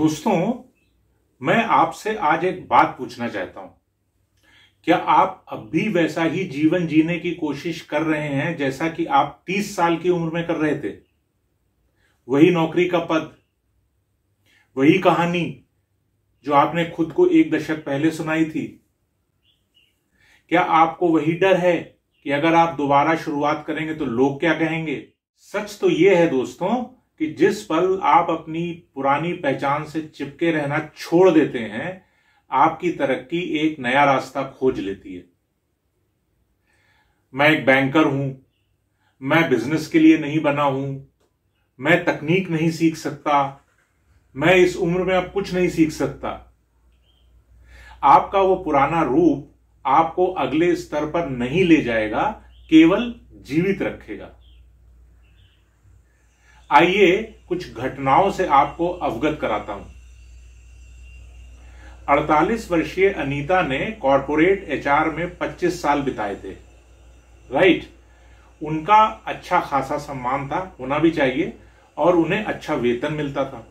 दोस्तों, मैं आपसे आज एक बात पूछना चाहता हूं। क्या आप अब भी वैसा ही जीवन जीने की कोशिश कर रहे हैं जैसा कि आप 30 साल की उम्र में कर रहे थे? वही नौकरी का पद, वही कहानी जो आपने खुद को एक दशक पहले सुनाई थी? क्या आपको वही डर है कि अगर आप दोबारा शुरुआत करेंगे तो लोग क्या कहेंगे? सच तो यह है दोस्तों कि जिस पल आप अपनी पुरानी पहचान से चिपके रहना छोड़ देते हैं, आपकी तरक्की एक नया रास्ता खोज लेती है। मैं एक बैंकर हूं, मैं बिजनेस के लिए नहीं बना हूं, मैं तकनीक नहीं सीख सकता, मैं इस उम्र में अब कुछ नहीं सीख सकता। आपका वो पुराना रूप आपको अगले स्तर पर नहीं ले जाएगा, केवल जीवित रखेगा। आइए कुछ घटनाओं से आपको अवगत कराता हूं। 48 वर्षीय अनीता ने कॉर्पोरेट एचआर में 25 साल बिताए थे। राइट, उनका अच्छा खासा सम्मान था, होना भी चाहिए, और उन्हें अच्छा वेतन मिलता था।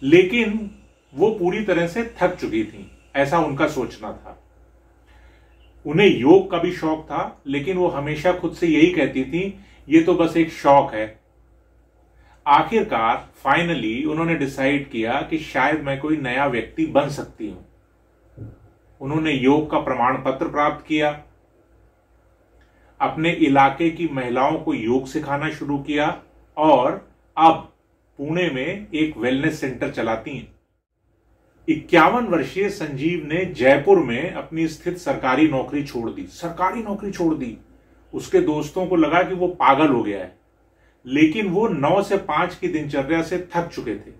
लेकिन वो पूरी तरह से थक चुकी थी, ऐसा उनका सोचना था। उन्हें योग का भी शौक था, लेकिन वो हमेशा खुद से यही कहती थी, ये तो बस एक शौक है। आखिरकार फाइनली उन्होंने डिसाइड किया कि शायद मैं कोई नया व्यक्ति बन सकती हूं। उन्होंने योग का प्रमाण पत्र प्राप्त किया, अपने इलाके की महिलाओं को योग सिखाना शुरू किया और अब पुणे में एक वेलनेस सेंटर चलाती हैं। 51 वर्षीय संजीव ने जयपुर में अपनी स्थित सरकारी नौकरी छोड़ दी। उसके दोस्तों को लगा कि वो पागल हो गया है, लेकिन वो 9 से 5 की दिनचर्या से थक चुके थे।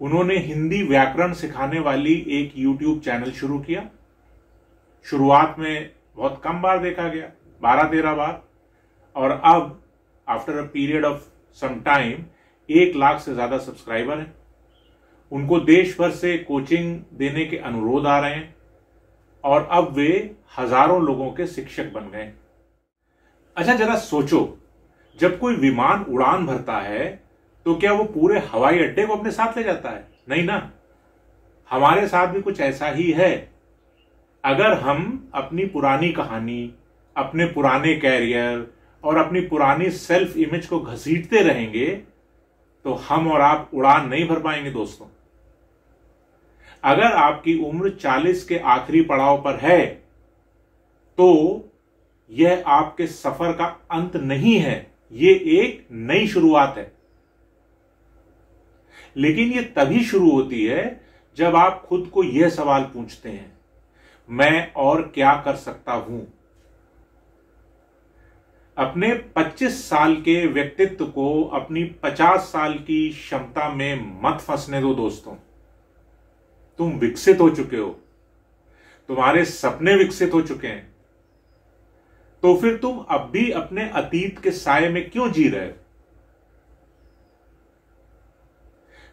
उन्होंने हिंदी व्याकरण सिखाने वाली एक YouTube चैनल शुरू किया। शुरुआत में बहुत कम बार देखा गया, 12-13 बार, और अब after a period of some time 1 lakh से ज्यादा सब्सक्राइबर हैं। उनको देश भर से कोचिंग देने के अनुरोध आ रहे हैं और अब वे हजारों लोगों के शिक्षक बन गए। अच्छा, जरा सोचो, जब कोई विमान उड़ान भरता है तो क्या वो पूरे हवाई अड्डे को अपने साथ ले जाता है? नहीं ना। हमारे साथ भी कुछ ऐसा ही है। अगर हम अपनी पुरानी कहानी, अपने पुराने कैरियर और अपनी पुरानी सेल्फ इमेज को घसीटते रहेंगे तो हम और आप उड़ान नहीं भर पाएंगे दोस्तों। अगर आपकी उम्र 40 के आखिरी पड़ाव पर है तो यह आपके सफर का अंत नहीं है, ये एक नई शुरुआत है। लेकिन ये तभी शुरू होती है जब आप खुद को यह सवाल पूछते हैं, मैं और क्या कर सकता हूं? अपने 25 साल के व्यक्तित्व को अपनी 50 साल की क्षमता में मत फंसने दो दोस्तों। तुम विकसित हो चुके हो, तुम्हारे सपने विकसित हो चुके हैं, तो फिर तुम अब भी अपने अतीत के साये में क्यों जी रहे हो?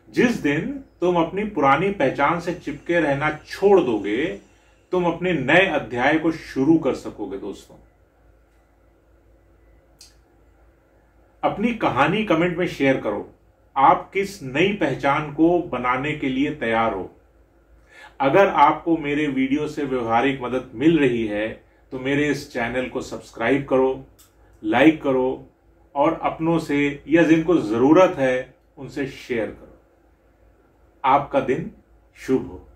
जिस दिन तुम अपनी पुरानी पहचान से चिपके रहना छोड़ दोगे, तुम अपने नए अध्याय को शुरू कर सकोगे दोस्तों। अपनी कहानी कमेंट में शेयर करो। आप किस नई पहचान को बनाने के लिए तैयार हो? अगर आपको मेरे वीडियो से व्यवहारिक मदद मिल रही है तो मेरे इस चैनल को सब्सक्राइब करो, लाइक करो और अपनों से या जिनको जरूरत है उनसे शेयर करो। आपका दिन शुभ हो।